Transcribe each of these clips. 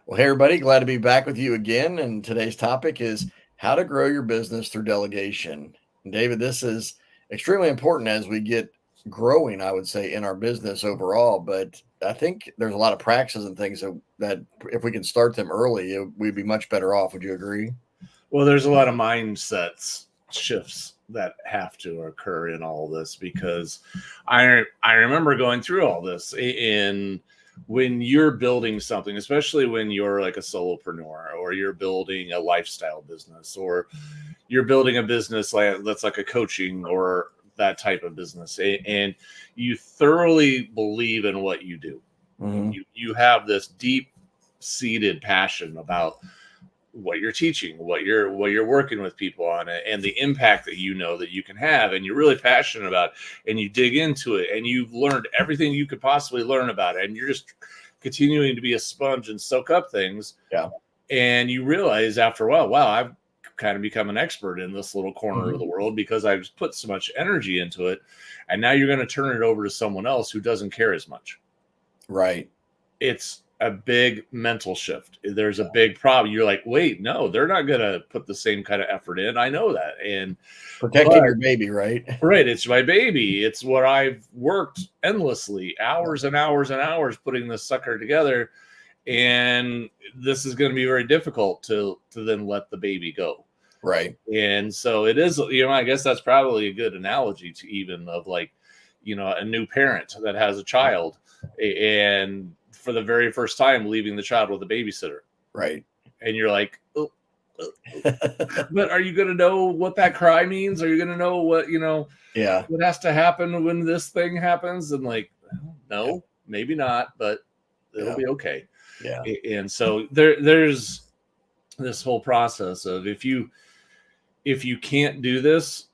Well, hey, everybody, glad to be back with you again. And today's topic is how to grow your business through delegation. And David, this is extremely important as we get growing, I would say, in our business overall. But I think there's a lot of practices and things that if we can start them early, we'd be much better off. Would you agree? Well, there's a lot of mindsets shifts that have to occur in all this because I remember going through all this in when you're building something, especially when you're like a solopreneur or you're building a lifestyle business or you're building a business that's like a coaching or that type of business, and you thoroughly believe in what you do. Mm-hmm. You have this deep seated passion about what you're teaching, what you're working with people on it, and the impact that you know that you can have, and you're really passionate about it, and you dig into it, and you've learned everything you could possibly learn about it, and you're just continuing to be a sponge and soak up things. Yeah. And you realize after a while, wow, I've kind of become an expert in this little corner Mm-hmm. of the world because I've put so much energy into it. And now you're going to turn it over to someone else who doesn't care as much. Right. It's a big mental shift. There's a big problem. You're like, wait, no, they're not going to put the same kind of effort in. I know that. And Protecting your baby, right? right, it's my baby. It's what I've worked endlessly, hours and hours and hours putting this sucker together. And this is going to be very difficult to then let the baby go. Right. And so it is, I guess that's probably a good analogy to even of like, a new parent that has a child and for the very first time leaving the child with a babysitter. Right. And you're like, oh, but are you going to know what that cry means? Are you going to know what, Yeah. what has to happen when this thing happens? And like, no, maybe not, but it'll be okay. Yeah. And so there's this whole process of if you can't do this,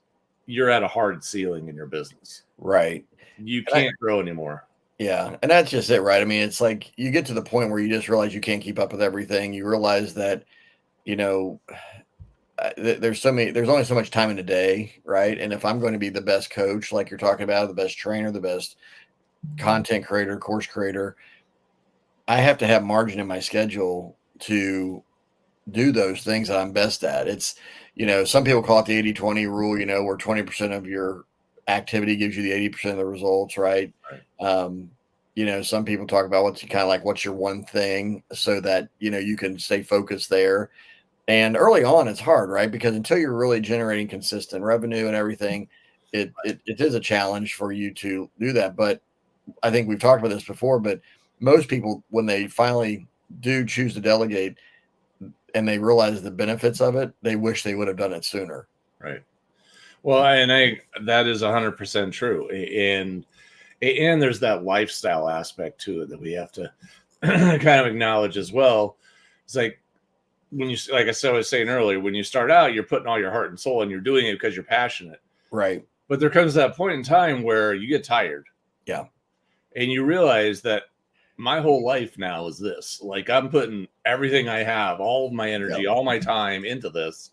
you're at a hard ceiling in your business. Right. You can't grow anymore. Yeah. And that's just it, right? I mean, it's like you get to the point where you just realize you can't keep up with everything. You realize that, there's only so much time in a day, right? And if I'm going to be the best coach, like you're talking about, the best trainer, the best content creator, course creator, I have to have margin in my schedule to do those things that I'm best at. It's, some people call it the 80-20 rule, where 20% of your activity gives you the 80% of the results, right? Some people talk about what's your one thing so that, you can stay focused there. And early on, it's hard, right? Because until you're really generating consistent revenue and everything, it is a challenge for you to do that. But I think we've talked about this before, but most people, when they finally do choose to delegate and they realize the benefits of it, they wish they would have done it sooner. Right. Well, that is 100% true. And there's that lifestyle aspect to it that we have to kind of acknowledge as well. It's like when you, like I was saying earlier, when you start out, you're putting all your heart and soul and you're doing it because you're passionate. Right. But there comes that point in time where you get tired. Yeah. And you realize that my whole life now is this. Like I'm putting everything I have, all of my energy, all my time into this.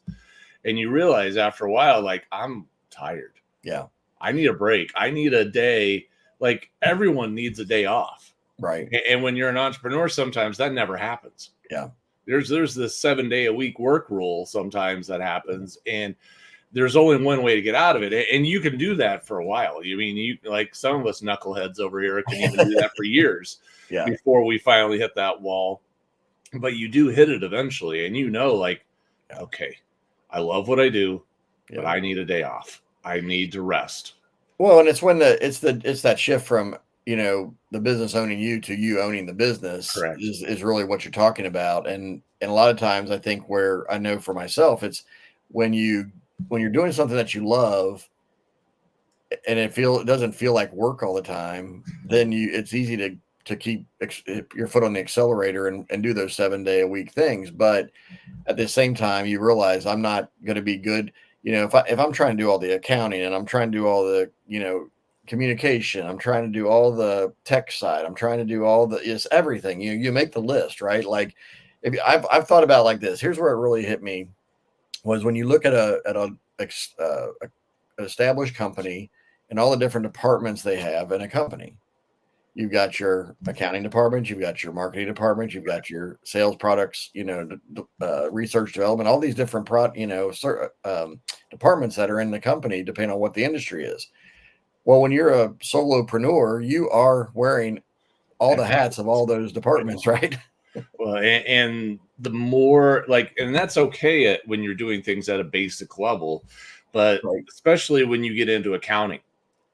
And you realize after a while, like I'm tired. Yeah. I need a break. I need a day. Like everyone needs a day off. Right. And when you're an entrepreneur, sometimes that never happens. Yeah. There's this 7-day-a-week work rule sometimes that happens. And there's only one way to get out of it. And you can do that for a while. You like some of us knuckleheads over here can even do that for years before we finally hit that wall. But you do hit it eventually. And okay, I love what I do, but I need a day off. I need to rest. Well, and it's when it's that shift from, the business owning you to you owning the business is really what you're talking about. And a lot of times I think where I know for myself, it's when you're doing something that you love and it doesn't feel like work all the time, then it's easy to keep your foot on the accelerator and do those 7-day-a-week things. But at the same time, you realize I'm not going to be good. If I'm trying to do all the accounting and I'm trying to do all the, communication, I'm trying to do all the tech side, I'm trying to do all everything, you make the list, right? Like I've thought about it like this. Here's where it really hit me was when you look at a established company and all the different departments they have in a company. You've got your accounting department, you've got your marketing department, you've got your sales products, research development, all these different departments that are in the company, depending on what the industry is. Well, when you're a solopreneur, you are wearing all the hats of all those departments, right? Well, and the more and that's okay when you're doing things at a basic level, but Right. especially when you get into accounting,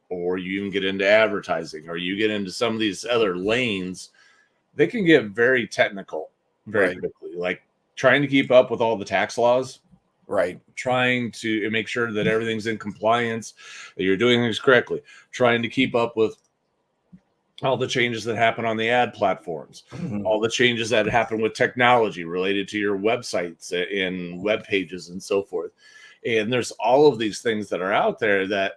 or you even get into advertising, or you get into some of these other lanes, they can get very technical very Right. quickly. Like trying to keep up with all the tax laws, Right. trying to make sure that everything's in compliance, that you're doing things correctly, trying to keep up with all the changes that happen on the ad platforms, Mhm. all the changes that happen with technology related to your websites and web pages and so forth. And there's all of these things that are out there that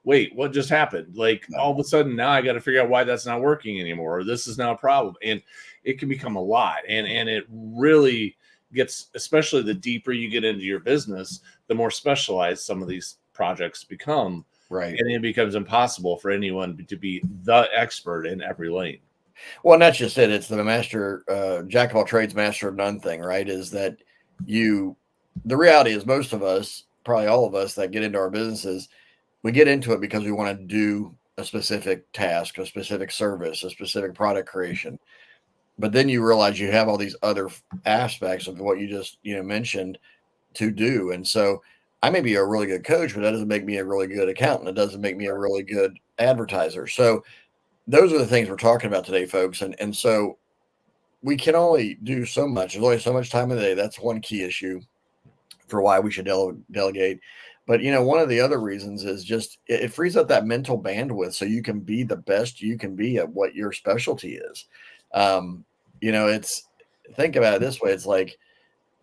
wait, what just happened? Like Yeah. all of a sudden now I got to figure out why that's not working anymore, or this is now a problem. And it can become a lot. And it really gets, especially the deeper you get into your business, the more specialized some of these projects become. Right. And it becomes impossible for anyone to be the expert in every lane. Well, and that's just it. It's the jack of all trades, master of none thing, right? Is that the reality is most of us, probably all of us that get into our businesses, we get into it because we want to do a specific task, a specific service, a specific product creation. But then you realize you have all these other aspects of what you just, mentioned to do. And so I may be a really good coach, but that doesn't make me a really good accountant. It doesn't make me a really good advertiser. So those are the things we're talking about today, folks. And so we can only do so much. There's only so much time in the day. That's one key issue for why we should delegate. But one of the other reasons is just it frees up that mental bandwidth so you can be the best you can be at what your specialty is. It's think about it this way. It's like,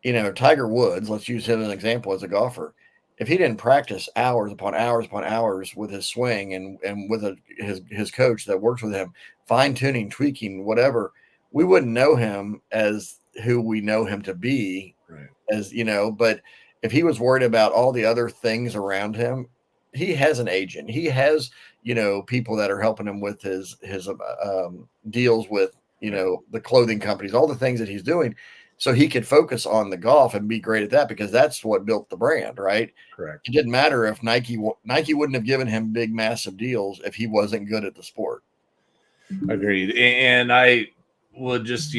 Tiger Woods, let's use him as an example as a golfer. If he didn't practice hours upon hours upon hours with his swing and with his coach that works with him, fine tuning, tweaking, whatever, we wouldn't know him as who we know him to be. Right. But if he was worried about all the other things around him, he has an agent. He has, people that are helping him with his deals with, the clothing companies, all the things that he's doing. So he could focus on the golf and be great at that because that's what built the brand, right? Correct. It didn't matter if Nike wouldn't have given him big, massive deals if he wasn't good at the sport. Agreed. And I would just,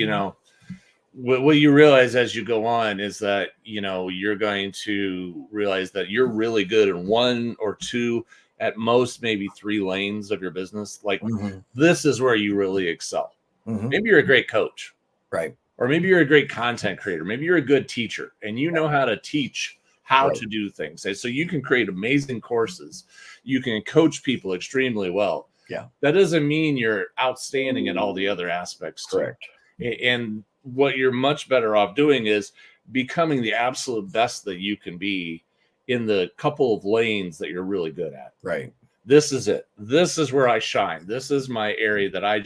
what you realize as you go on is that, you're going to realize that you're really good in one or two, at most, maybe three lanes of your business. Like this is where you really excel. Maybe you're a great coach. Right. Or maybe you're a great content creator. Maybe you're a good teacher and you know how to teach how to do things. And so you can create amazing courses. You can coach people extremely well. Yeah. That doesn't mean you're outstanding in all the other aspects. Correct. And what you're much better off doing is becoming the absolute best that you can be in the couple of lanes that you're really good at. Right. This is it. This is where I shine. This is my area that I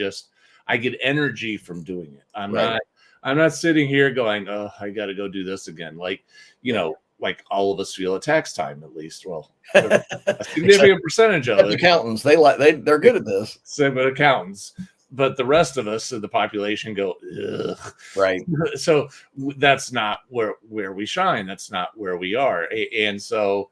get energy from doing it. I'm not sitting here going, oh, I got to go do this again. Like all of us feel at tax time, at least. Well, a significant percentage of it. Accountants, they're good at this. But accountants, but the rest of us in the population go, ugh. Right. So that's not where we shine. That's not where we are. And so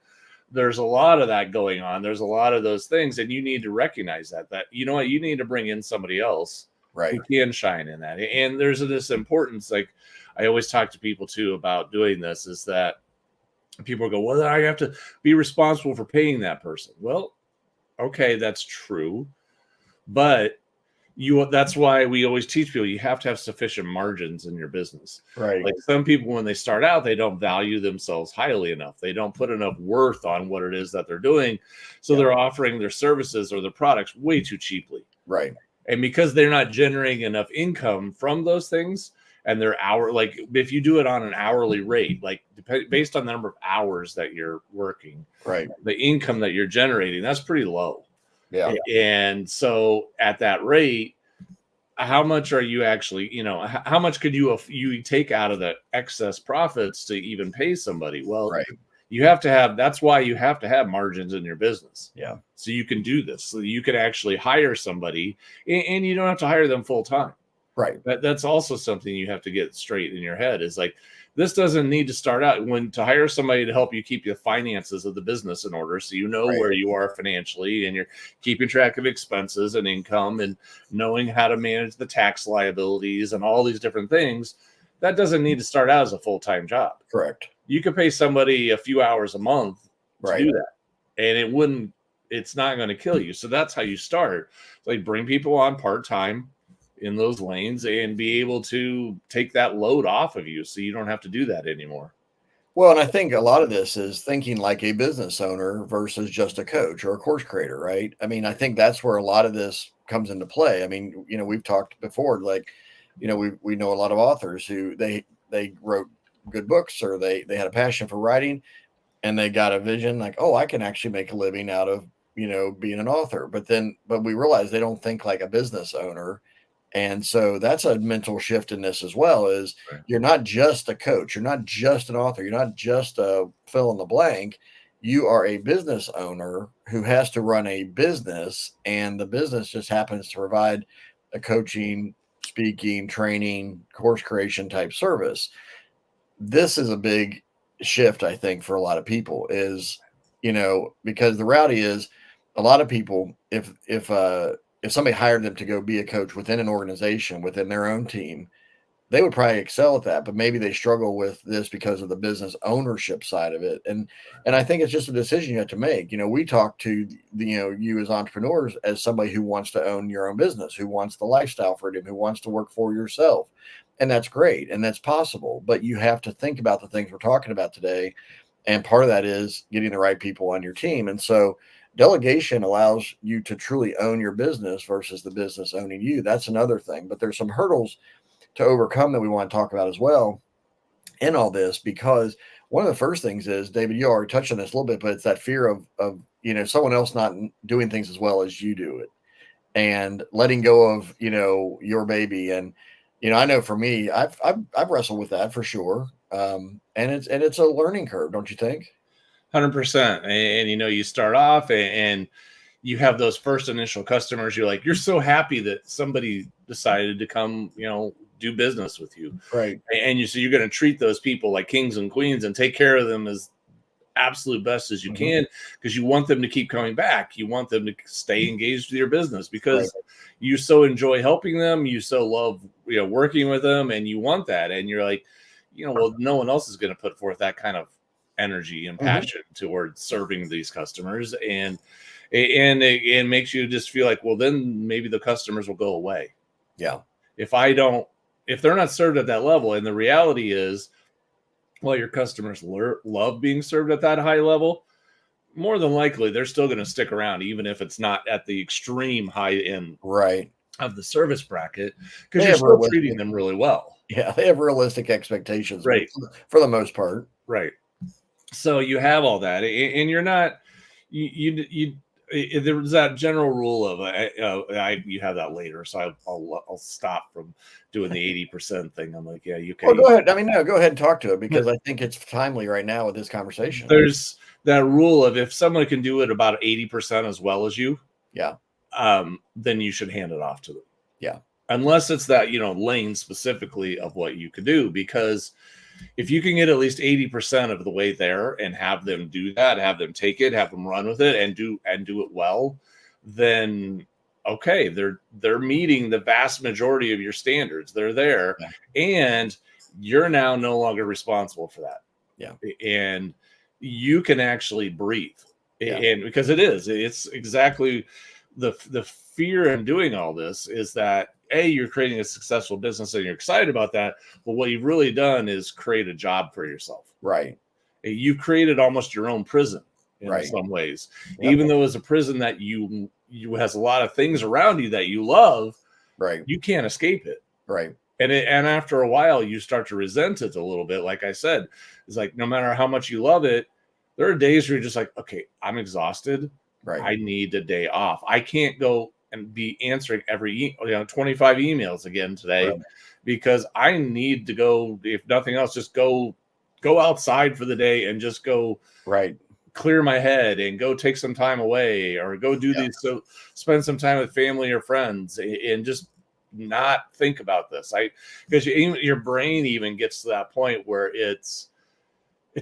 there's a lot of that going on. There's a lot of those things, and you need to recognize that you know what, you need to bring in somebody else. Right. Who can shine in that. And there's this importance, like I always talk to people too about doing this, is that people go, well, I have to be responsible for paying that person. Well, okay, that's true. But that's why we always teach people you have to have sufficient margins in your business. Right. Like some people, when they start out, they don't value themselves highly enough. They don't put enough worth on what it is that they're doing. So they're offering their services or their products way too cheaply. Right. And because they're not generating enough income from those things, and their like if you do it on an hourly rate, like based on the number of hours that you're working, right, the income that you're generating, that's pretty low. Yeah. And so at that rate, how much are you actually, how much could you take out of the excess profits to even pay somebody? Well, right. You have to have, that's why you have to have margins in your business. Yeah. So you can do this. So you can actually hire somebody, and you don't have to hire them full time. Right. That's also something you have to get straight in your head, is like, this doesn't need to start out when to hire somebody to help you keep the finances of the business in order. So you know Right. where you are financially, and you're keeping track of expenses and income, and knowing how to manage the tax liabilities and all these different things. That doesn't need to start out as a full-time job. Correct. You could pay somebody a few hours a month to Right. do that, and it's not going to kill you. So that's how you start. Like, bring people on part-time in those lanes and be able to take that load off of you, so you don't have to do that anymore. Well, and I think a lot of this is thinking like a business owner versus just a coach or a course creator, right? I mean, I think that's where a lot of this comes into play. I mean, we've talked before, like, we know a lot of authors who they wrote good books, or they had a passion for writing, and they got a vision like, oh, I can actually make a living out of, being an author. But we realize they don't think like a business owner. And so that's a mental shift in this as well, is Right. you're not just a coach, you're not just an author, you're not just a fill in the blank. You are a business owner who has to run a business, and the business just happens to provide a coaching, speaking, training, course creation type service. This is a big shift, I think, for a lot of people, is, because the reality is a lot of people, if somebody hired them to go be a coach within an organization, within their own team, they would probably excel at that, but maybe they struggle with this because of the business ownership side of it. And I think it's just a decision you have to make. We talk to you as entrepreneurs, as somebody who wants to own your own business, who wants the lifestyle freedom, who wants to work for yourself. And that's great. And that's possible, but you have to think about the things we're talking about today. And part of that is getting the right people on your team. And so delegation allows you to truly own your business versus the business owning you. That's another thing, but there's some hurdles to overcome that we want to talk about as well in all this, because one of the first things is, David, you already touched on this a little bit, but it's that fear of someone else not doing things as well as you do it, and letting go of your baby. And I know for me, I've wrestled with that for sure, and it's a learning curve, don't you think? 100%. And you start off, and you have those first initial customers. You're so happy that somebody decided to come, do business with you. Right. And you're going to treat those people like kings and queens and take care of them as absolute best as you can, because you want them to keep coming back. You want them to stay engaged with your business because you so enjoy helping them. You so love, working with them, and you want that. And you're like, well, no one else is going to put forth that kind of energy and passion towards serving these customers. And it makes you just feel like, well, then maybe the customers will go away. Yeah. If they're not served at that level. And the reality is, well, your customers love being served at that high level, more than likely they're still going to stick around, even if it's not at the extreme high end of the service bracket, because you're still treating them really well. Yeah, they have realistic expectations, right, for the most part. Right. So you have all that, and you're not there's that general rule of you have that later, so I'll stop from doing the 80% thing. I'm like, yeah, you can. Well, go ahead. I mean, no, go ahead and talk to it, because I think it's timely right now with this conversation. There's that rule of, if someone can do it about 80% as well as you, then you should hand it off to them. Yeah. Unless it's that, lane specifically of what you could do, because if you can get at least 80% of the way there and have them do that, have them take it, have them run with it, and do it well, then okay, they're meeting the vast majority of your standards. They're there, and you're now no longer responsible for that. Yeah. And you can actually breathe. And because it's exactly the fear in doing all this is that, you're creating a successful business and you're excited about that. But what you've really done is create a job for yourself. Right. You created almost your own prison in some ways, even though it's a prison that you has a lot of things around you that you love. Right. You can't escape it. Right. And after a while, you start to resent it a little bit. Like I said, it's like, no matter how much you love it, there are days where you're just like, okay, I'm exhausted. Right. I need a day off. I can't go and be answering every 25 emails again today, because I need to go, if nothing else, just go go outside for the day and just go Right. clear my head and go take some time away, or go do these, so spend some time with family or friends and just not think about this. Because your brain even gets to that point where it's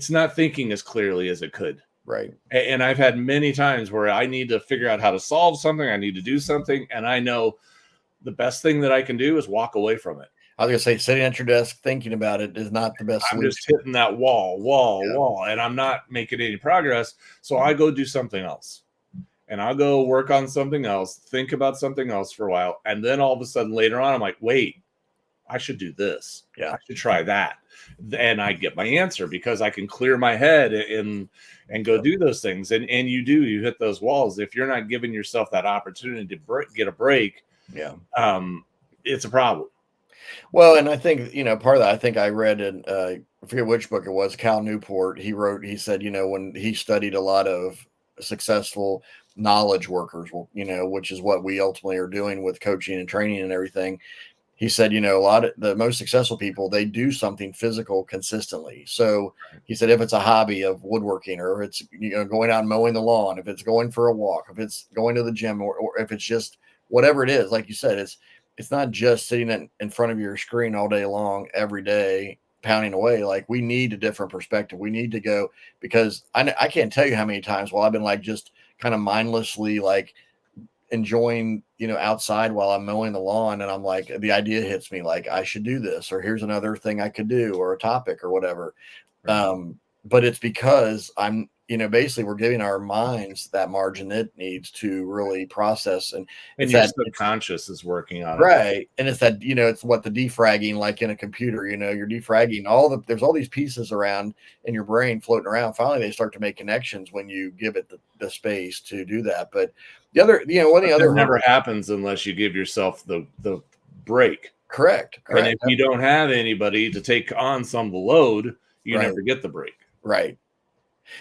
not thinking as clearly as it could. Right. And I've had many times where I need to figure out how to solve something. I need to do something. And I know the best thing that I can do is walk away from it. I was going to say, sitting at your desk thinking about it is not the best I'm solution. just hitting that wall, and I'm not making any progress. So I go do something else, and I'll go work on something else, think about something else for a while. And then all of a sudden later on, I'm like, wait, I should do this. Yeah. I should try that. And I get my answer because I can clear my head and go do those things. And you hit those walls. If you're not giving yourself that opportunity to get a break, it's a problem. Well, and I think, part of that, I think I read in, I forget which book it was, Cal Newport, he said, when he studied a lot of successful knowledge workers, which is what we ultimately are doing with coaching and training and everything. He said, a lot of the most successful people, they do something physical consistently. So he said, if it's a hobby of woodworking, or if it's, going out and mowing the lawn, if it's going for a walk, if it's going to the gym, or if it's just whatever it is, like you said, it's not just sitting in front of your screen all day long, every day, pounding away. Like, we need a different perspective. We need to go, because I can't tell you how many times while I've been like just kind of mindlessly like enjoying, outside while I'm mowing the lawn, and I'm like, the idea hits me like, I should do this, or here's another thing I could do, or a topic or whatever. Right. But it's because I'm, basically we're giving our minds that margin it needs to really process. And your subconscious is working on it. Right. And it's that, it's what the defragging, like in a computer, you're defragging there's all these pieces around in your brain floating around. Finally, they start to make connections when you give it the space to do that. But the other, never happens unless you give yourself the break. Correct. And if you don't have anybody to take on some of the load, you never get the break. Right.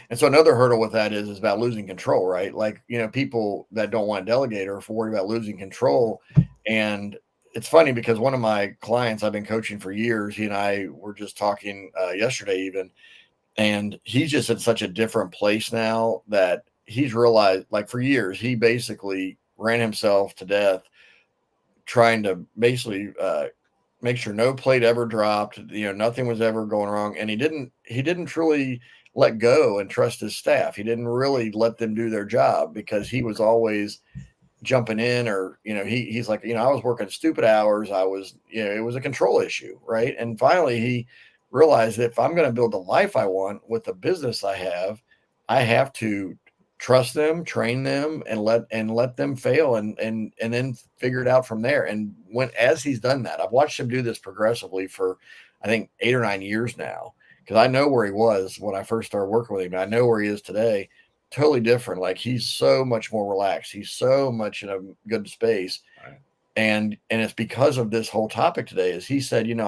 And so another hurdle with that is about losing control, right? Like, people that don't want to delegate are worried about losing control. And it's funny because one of my clients I've been coaching for years, he and I were just talking yesterday even, and he's just in such a different place now that he's realized, like, for years, he basically ran himself to death trying to basically make sure no plate ever dropped, nothing was ever going wrong. And he didn't truly let go and trust his staff. He didn't really let them do their job because he was always jumping in, or, he's like, I was working stupid hours. I was, it was a control issue. Right. And finally he realized that if I'm going to build the life I want with the business I have to trust them, train them, and let them fail, and then figure it out from there. And as he's done that, I've watched him do this progressively for, I think, 8 or 9 years now. Because I know where he was when I first started working with him. I know where he is today. Totally different. Like, he's so much more relaxed. He's so much in a good space. Right. And it's because of this whole topic today. Is he said, he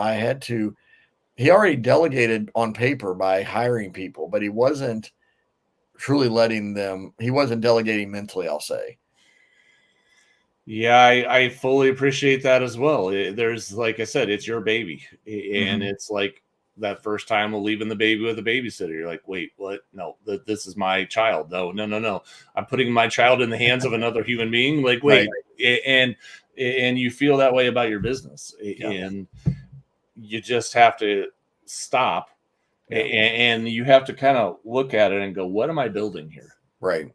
already delegated on paper by hiring people, but he wasn't truly he wasn't delegating mentally, I'll say. Yeah, I fully appreciate that as well. There's, like I said, it's your baby. And it's like, that first time of leaving the baby with a babysitter, you're like, wait, what? No, this is my child. No. I'm putting my child in the hands of another human being. Like, wait, right. and you feel that way about your business, and you just have to stop, and you have to kind of look at it and go, what am I building here? Right.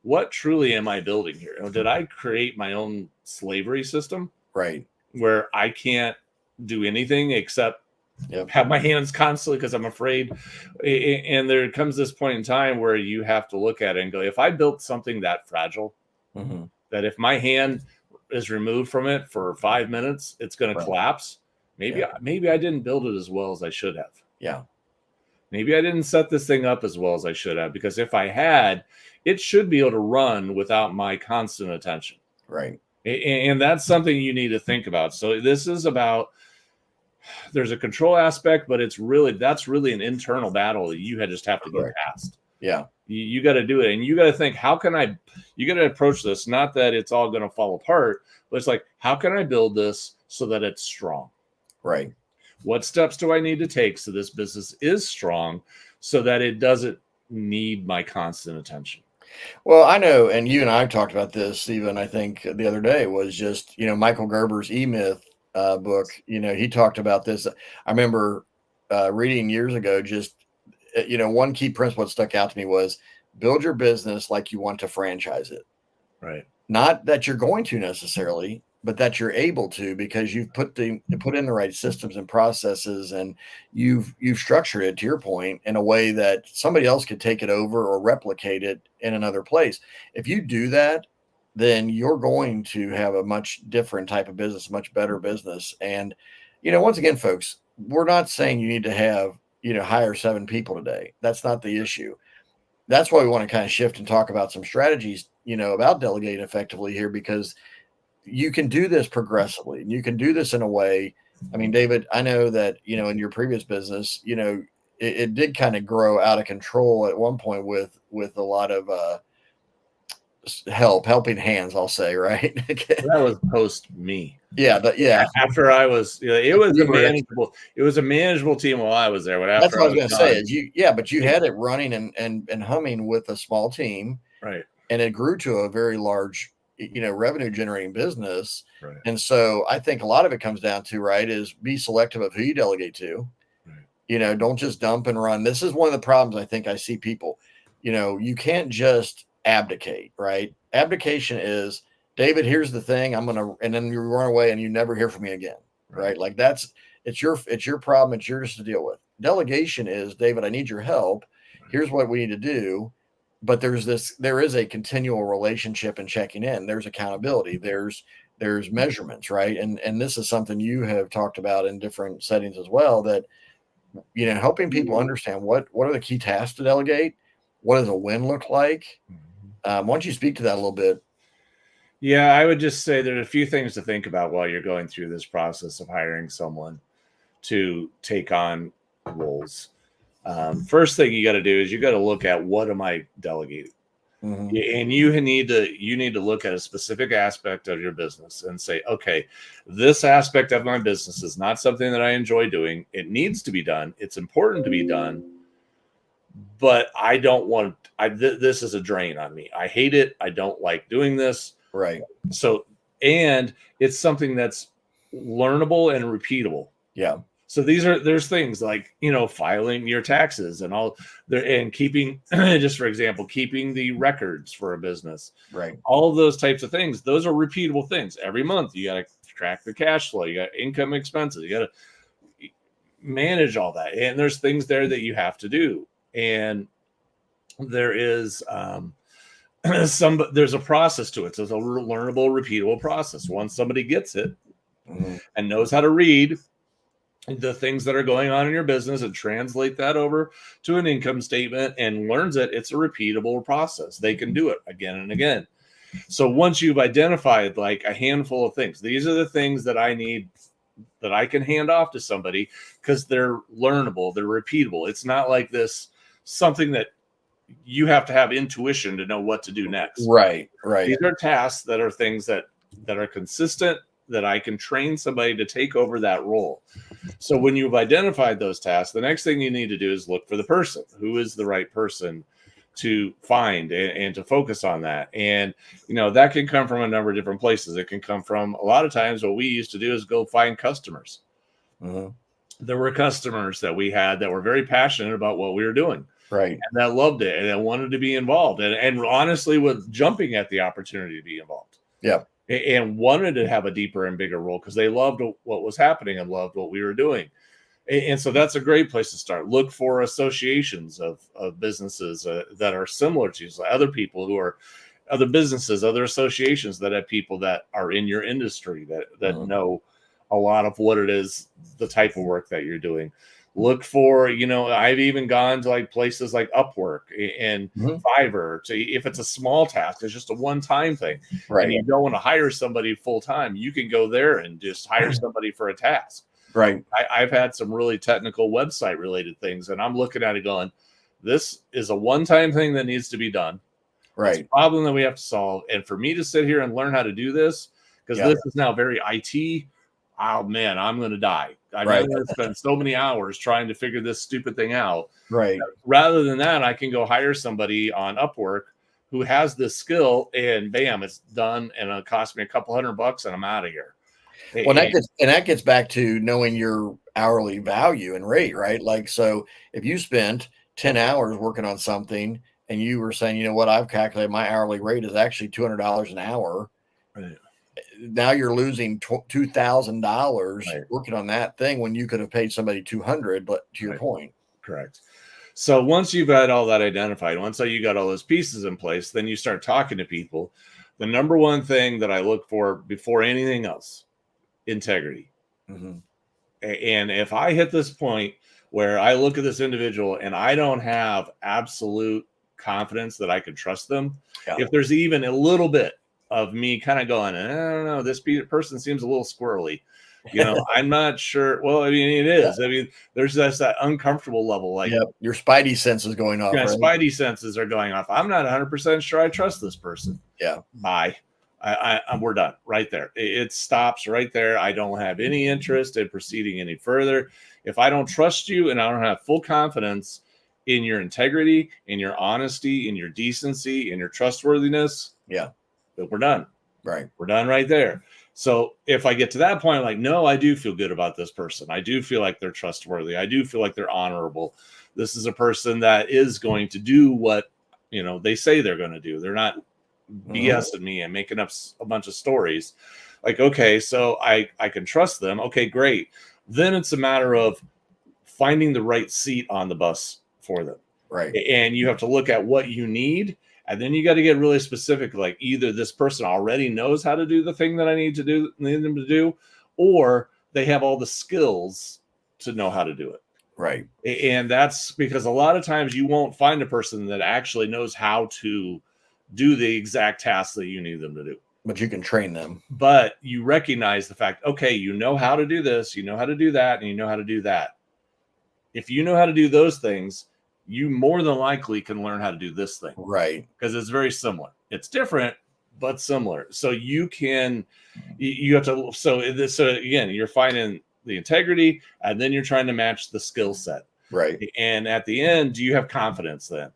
What truly am I building here? Did I create my own slavery system? Right. Where I can't do anything except have my hands constantly because I'm afraid. And there comes this point in time where you have to look at it and go, if I built something that fragile, that if my hand is removed from it for 5 minutes, it's going to collapse. Maybe I didn't build it as well as I should have. Yeah. Maybe I didn't set this thing up as well as I should have, because if I had, it should be able to run without my constant attention. Right. And that's something you need to think about. So this is about, there's a control aspect, but that's really an internal battle that you just have to get past. Yeah. You got to do it. And you got to think, you got to approach this, not that it's all going to fall apart, but it's like, how can I build this so that it's strong? Right. What steps do I need to take so this business is strong so that it doesn't need my constant attention? Well, I know, and you and I talked about this even, I think, the other day, was just, Michael Gerber's E-Myth book. He talked about this. I remember reading years ago, just, one key principle that stuck out to me was build your business like you want to franchise it. Right. Not that you're going to necessarily, but that you're able to, because you've put in the right systems and processes, and you've structured it, to your point, in a way that somebody else could take it over or replicate it in another place. If you do that, then you're going to have a much different type of business, much better business. And once again, folks, we're not saying you need to have hire 7 people today. That's not the issue. That's why we want to kind of shift and talk about some strategies about delegating effectively here, because you can do this progressively, and you can do this in a way. I mean, David, I know that, in your previous business, it did kind of grow out of control at one point with a lot of helping hands, I'll say, right? That was post me. Yeah. After I was, it was a manageable. It was a manageable team while I was there. But after that's what I was going to say is but you Yeah. had it running and humming with a small team, right? And it grew to a very large, revenue generating business. Right. And so I think a lot of it comes down to, right, is be selective of who you delegate to. Right. Don't just dump and run. This is one of the problems I think I see people. You can't just abdicate, right? Abdication is, David, here's the thing, and then you run away and you never hear from me again. Right? Like it's your problem. It's yours to deal with. Delegation is, David, I need your help. Here's what we need to do. But there is a continual relationship and checking in. There's accountability. There's measurements, right? And this is something you have talked about in different settings as well, that, helping people understand what are the key tasks to delegate. What does a win look like? Why don't you speak to that a little bit? Yeah, I would just say there are a few things to think about while you're going through this process of hiring someone to take on roles. First thing you got to do is you got to look at, what am I delegating? Mm-hmm. And you need to look at a specific aspect of your business and say, okay, this aspect of my business is not something that I enjoy doing. It needs to be done. It's important to be done, but I don't want. This is a drain on me. I hate it. I don't like doing this. Right. So, and it's something that's learnable and repeatable. Yeah. So there's things like, filing your taxes and all there, and keeping, just for example, keeping the records for a business. Right. All of those types of things. Those are repeatable things. Every month you got to track the cash flow. You got income, expenses. You got to manage all that. And there's things there that you have to do. And there is there's a process to it. So it's a learnable, repeatable process. Once somebody gets it and knows how to read the things that are going on in your business and translate that over to an income statement and learns it, it's a repeatable process. They can do it again and again. So once you've identified like a handful of things, these are the things that I need, that I can hand off to somebody, because they're learnable, they're repeatable. It's not like this something that you have to have intuition to know what to do next. Right. These are tasks that are things that are consistent, that I can train somebody to take over that role. So when you've identified those tasks, the next thing you need to do is look for the person. Who is the right person to find and to focus on that? And, that can come from a number of different places. It can come from, a lot of times what we used to do is go find customers. There were customers that we had that were very passionate about what we were doing. Right. And that loved it and wanted to be involved. And honestly, was jumping at the opportunity to be involved. Yeah. And wanted to have a deeper and bigger role because they loved what was happening and loved what we were doing. And so that's a great place to start. Look for associations of businesses that are similar to you. So other people who are other businesses, other associations that have people that are in your industry that know a lot of what it is, the type of work that you're doing. Look for, I've even gone to like places like Upwork and Fiverr. So if it's a small task, it's just a one-time thing. Right. And you don't want to hire somebody full-time, you can go there and just hire somebody for a task. Right. I've had some really technical website related things, and I'm looking at it going, this is a one-time thing that needs to be done. Right. It's a problem that we have to solve. And for me to sit here and learn how to do this, because this is now very IT, oh man, I'm going to die. I'm Right. not going to spend so many hours trying to figure this stupid thing out. Right. Rather than that, I can go hire somebody on Upwork who has this skill, and bam, it's done, and it costs me a couple $100 and I'm out of here. Well, that gets back to knowing your hourly value and rate, right? Like, so if you spent 10 hours working on something and you were saying, you know what, I've calculated my hourly rate is actually $200 an hour. Right. Now you're losing $2,000 Right. working on that thing when you could have paid somebody 200. But to your point, correct. So once you've got all that identified, once you got all those pieces in place, then you start talking to people. The number one thing that I look for before anything else, integrity. Mm-hmm. And if I hit this point where I look at this individual and I don't have absolute confidence that I can trust them, if there's even a little bit of me kind of going, I don't know, this person seems a little squirrely, I'm not sure. Well, I mean, it is. I mean, there's that uncomfortable level, like your spidey sense is going off. Yeah, right? Spidey senses are going off. I'm not 100% sure I trust this person. Yeah. Bye. We're done right there. It stops right there. I don't have any interest in proceeding any further. If I don't trust you and I don't have full confidence in your integrity, in your honesty, in your decency, in your trustworthiness, we're done. Right. We're done right there. So if I get to that point, like, no, I do feel good about this person. I do feel like they're trustworthy. I do feel like they're honorable. This is a person that is going to do what, they say they're going to do. They're not BSing me and making up a bunch of stories. Like, okay, so I can trust them. Okay, great. Then it's a matter of finding the right seat on the bus for them. Right. And you have to look at what you need. And then you got to get really specific. Like, either this person already knows how to do the thing that I need them to do, or they have all the skills to know how to do it. Right. And that's because a lot of times you won't find a person that actually knows how to do the exact tasks that you need them to do. But you can train them. But you recognize the fact, okay, you know how to do this, you know how to do that, and you know how to do that. If you know how to do those things, you more than likely can learn how to do this thing. Right. Because it's very similar. It's different, but similar. So you have to, so again, you're finding the integrity, and then you're trying to match the skill set. Right. And at the end, do you have confidence then?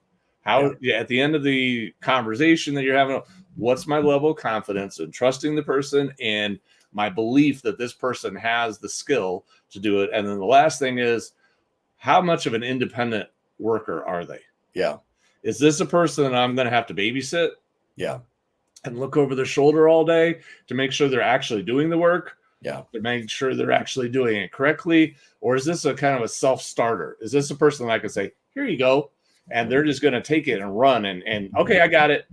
At the end of the conversation that you're having, what's my level of confidence in trusting the person and my belief that this person has the skill to do it? And then the last thing is, how much of an independent worker are they? Yeah. Is this a person that I'm going to have to babysit? Yeah. And look over their shoulder all day to make sure they're actually doing the work? Yeah. To make sure they're actually doing it correctly? Or is this a kind of a self-starter? Is this a person that I can say, here you go, and they're just going to take it and run and okay, I got it.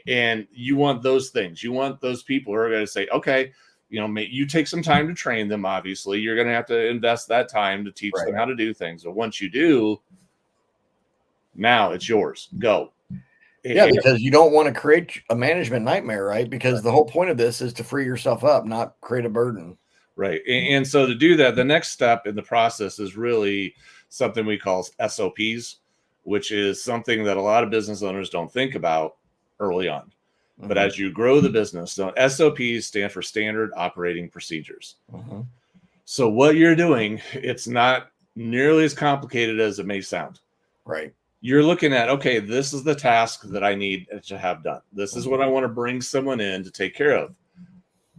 And you want those things. You want those people who are going to say, okay, you take some time to train them. Obviously, you're going to have to invest that time to teach them how to do things. But once you do, now it's yours. Go. Yeah, because you don't want to create a management nightmare, right? Because the whole point of this is to free yourself up, not create a burden. Right. And so to do that, the next step in the process is really something we call SOPs, which is something that a lot of business owners don't think about early on. Mm-hmm. But as you grow the business, so SOPs stand for Standard Operating Procedures. Mm-hmm. So what you're doing, it's not nearly as complicated as it may sound. Right. You're looking at, okay, this is the task that I need to have done. This is what I want to bring someone in to take care of.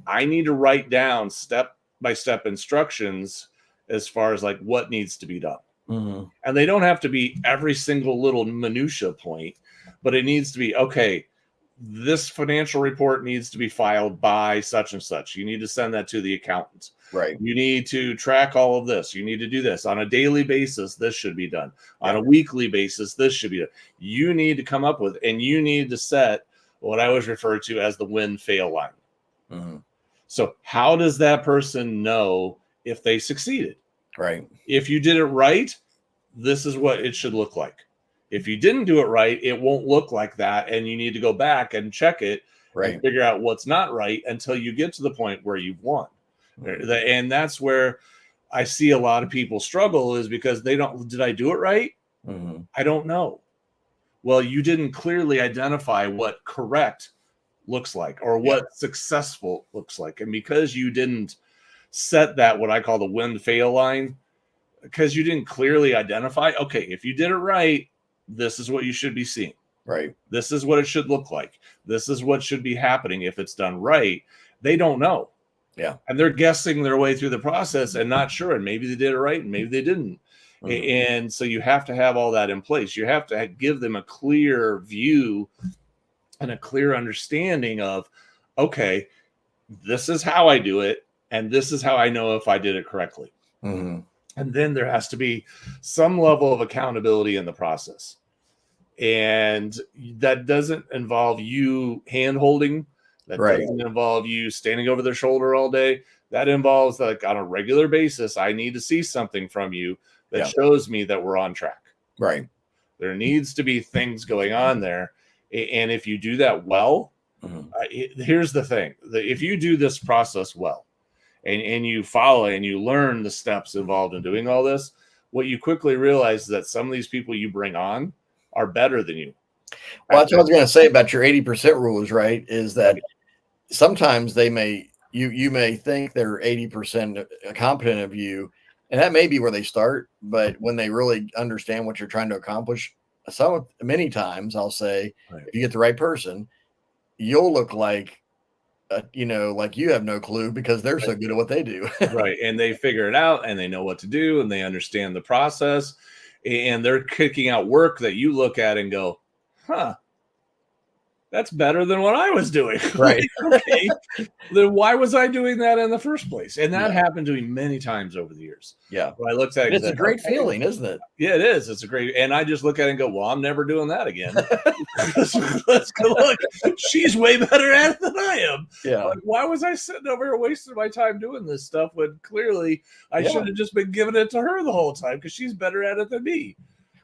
I need to write down step-by-step instructions as far as like what needs to be done. Mm-hmm. And they don't have to be every single little minutia point, but it needs to be, okay, this financial report needs to be filed by such and such. You need to send that to the accountant. Right. You need to track all of this. You need to do this on a daily basis. This should be done on a weekly basis. This should be done. You need to come up with, and you need to set what I always refer to as the win-fail line. Mm-hmm. So how does that person know if they succeeded? Right. If you did it right, this is what it should look like. If you didn't do it right, it won't look like that. And you need to go back and check it and figure out what's not right until you get to the point where you've won. Mm-hmm. And that's where I see a lot of people struggle, is because did I do it right? Mm-hmm. I don't know. Well, you didn't clearly identify what correct looks like or what successful looks like. And because you didn't set that what I call the win fail line, because you didn't clearly identify, okay, if you did it right, this is what you should be seeing. Right. This is what it should look like. This is what should be happening if it's done right. They don't know. Yeah. And they're guessing their way through the process and not sure. And maybe they did it right and maybe they didn't. And so you have to have all that in place. You have to give them a clear view and a clear understanding of, okay, this is how I do it. And this is how I know if I did it correctly. And then there has to be some level of accountability in the process. And that doesn't involve you hand holding. That doesn't involve you standing over their shoulder all day. That involves, like, on a regular basis, I need to see something from you that shows me that we're on track. Right. There needs to be things going on there. And if you do that well, here's the thing. If you do this process well and you follow and you learn the steps involved in doing all this, what you quickly realize is that some of these people you bring on are better than you. Well, that's what I was going to say about your 80% rules, right? Is that sometimes you may think they're 80% competent of you, and that may be where they start. But when they really understand what you're trying to accomplish, many times I'll say, if you get the right person, you'll look like, like you have no clue because they're so good at what they do. Right. And they figure it out and they know what to do and they understand the process, and they're kicking out work that you look at and go, huh, that's better than what I was doing. Right. Okay. Then why was I doing that in the first place? And that happened to me many times over the years. Yeah. When I looked at it, it's a great feeling, isn't it? Yeah, it is. It's a great, and I just look at it and go, well, I'm never doing that again. Let's go look. She's way better at it than I am. Yeah. Like, why was I sitting over here wasting my time doing this stuff when clearly I should have just been giving it to her the whole time because she's better at it than me?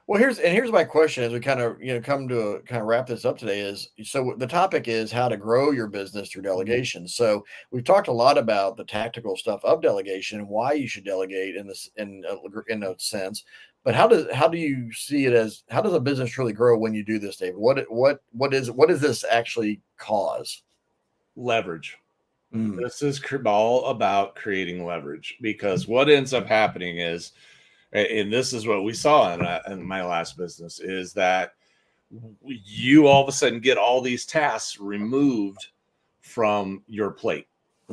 Well, here's my question as we kind of come to kind of wrap this up today is, so the topic is how to grow your business through delegation. So we've talked a lot about the tactical stuff of delegation and why you should delegate in a sense, but how do you see it as, how does a business truly grow when you do this, David? What does this actually cause? Leverage. This is all about creating leverage, because what ends up happening is, and this is what we saw in my last business, is that you all of a sudden get all these tasks removed from your plate.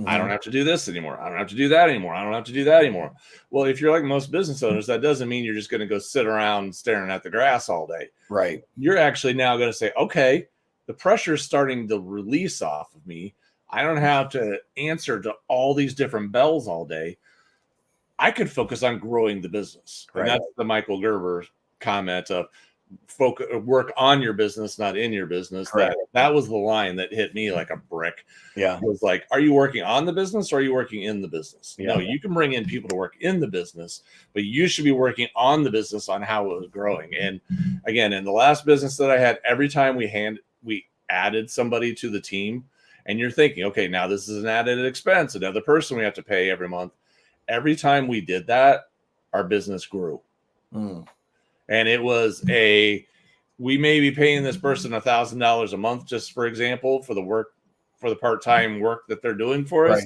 I don't have to do this anymore. I don't have to do that anymore. I don't have to do that anymore. Well, if you're like most business owners, that doesn't mean you're just going to go sit around staring at the grass all day. Right. You're actually now going to say, okay, the pressure is starting to release off of me. I don't have to answer to all these different bells all day. I could focus on growing the business. Right. And that's the Michael Gerber comment of work on your business, not in your business. That was the line that hit me like a brick. Yeah. It was like, are you working on the business or are you working in the business? Yeah. No, you can bring in people to work in the business, but you should be working on the business on how it was growing. And again, in the last business that I had, every time we added somebody to the team, and you're thinking, okay, now this is an added expense, another person we have to pay every month. Every time we did that, our business grew. And it was we may be paying this person $1,000 a month, just for example, for the part-time work that they're doing for us.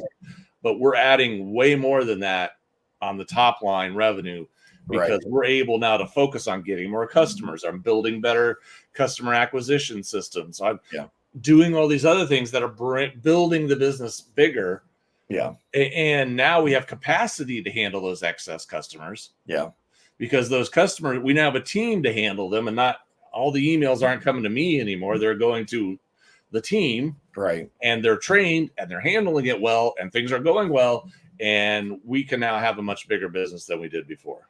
But we're adding way more than that on the top line revenue, because we're able now to focus on getting more customers. I'm building better customer acquisition systems. I'm doing all these other things that are building the business bigger. Yeah. And now we have capacity to handle those excess customers. Yeah. Because those customers, we now have a team to handle them, and not all the emails aren't coming to me anymore. They're going to the team. Right. And they're trained and they're handling it well, and things are going well. And we can now have a much bigger business than we did before.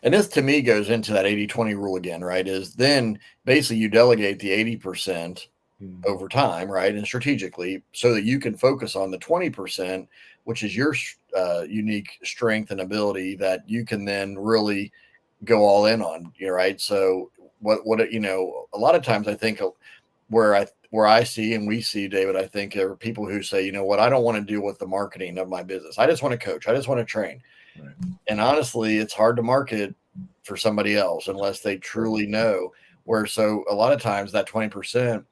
And this to me goes into that 80-20 rule again, right? Is then basically you delegate the 80% over time, right? And strategically, so that you can focus on the 20%, which is your unique strength and ability that you can then really go all in on, right? So what a lot of times I think where I see and we see, David, I think there are people who say, I don't want to deal with the marketing of my business. I just want to coach. I just want to train. Right. And honestly, it's hard to market for somebody else unless they truly know. So a lot of times that 20%,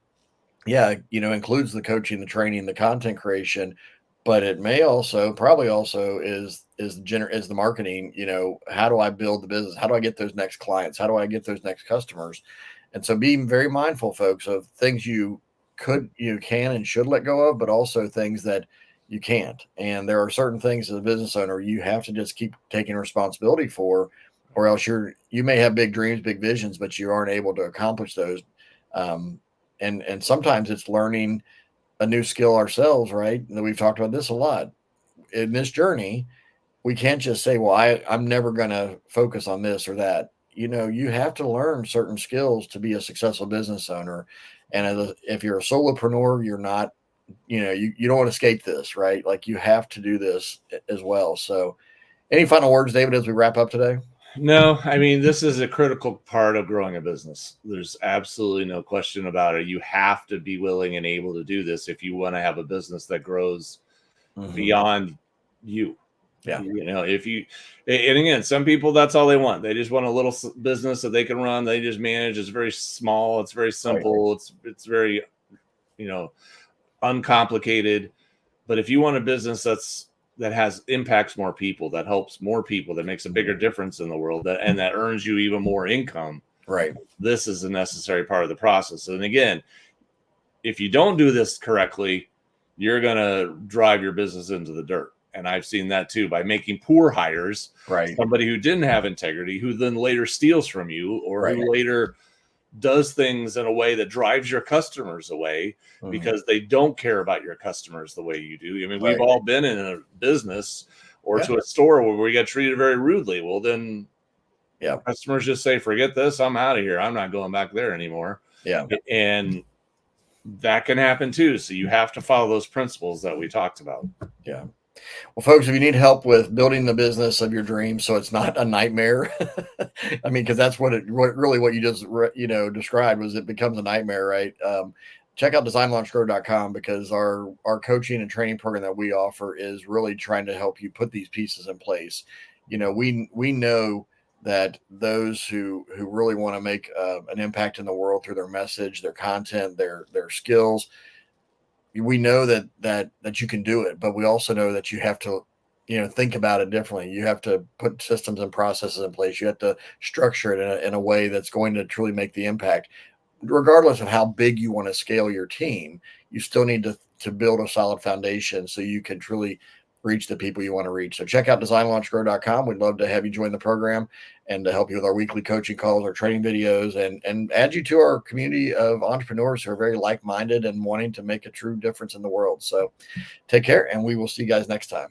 includes the coaching, the training, the content creation, but it may also probably also is the marketing. How do I build the business? How do I get those next clients? How do I get those next customers? And so being very mindful, folks, of things you can and should let go of, but also things that you can't. And there are certain things as a business owner you have to just keep taking responsibility for, or else you may have big dreams, big visions, but you aren't able to accomplish those. And sometimes it's learning a new skill ourselves, right? And we've talked about this a lot in this journey. We can't just say, well, I'm never going to focus on this or that. You have to learn certain skills to be a successful business owner. And if you're a solopreneur, you're not, you don't want to escape this, right? Like you have to do this as well. So any final words, David, as we wrap up today? No, I mean, this is a critical part of growing a business. There's absolutely no question about it. You have to be willing and able to do this if you want to have a business that grows beyond you. Yeah. If you, and again, some people, that's all they want. They just want a little business that they can run. They just manage. It's very small. It's very simple. Right. It's very, uncomplicated. But if you want a business that has impacts more people, that helps more people, that makes a bigger difference in the world, and that earns you even more income, right? This is a necessary part of the process. And again, if you don't do this correctly, you're going to drive your business into the dirt. And I've seen that too, by making poor hires, right? Somebody who didn't have integrity, who then later steals from you, or right. who later does things in a way that drives your customers away because they don't care about your customers the way you do. I mean, we've all been in a business or to a store where we get treated very rudely. Well, then customers just say, forget this, I'm out of here. I'm not going back there anymore. Yeah. And that can happen too. So you have to follow those principles that we talked about. Yeah. Well, folks, if you need help with building the business of your dreams so it's not a nightmare, I mean, because that's what you just described was it becomes a nightmare, right? Check out designlaunchgrow.com because our coaching and training program that we offer is really trying to help you put these pieces in place. We know that those who really want to make an impact in the world through their message, their content, their skills, we know that you can do it, but we also know that you have to, think about it differently. You have to put systems and processes in place. You have to structure it in a way that's going to truly make the impact. Regardless of how big you want to scale your team, you still need to build a solid foundation so you can truly reach the people you want to reach. So check out designlaunchgrow.com. We'd love to have you join the program and to help you with our weekly coaching calls, our training videos, and add you to our community of entrepreneurs who are very like-minded and wanting to make a true difference in the world. So take care, and we will see you guys next time.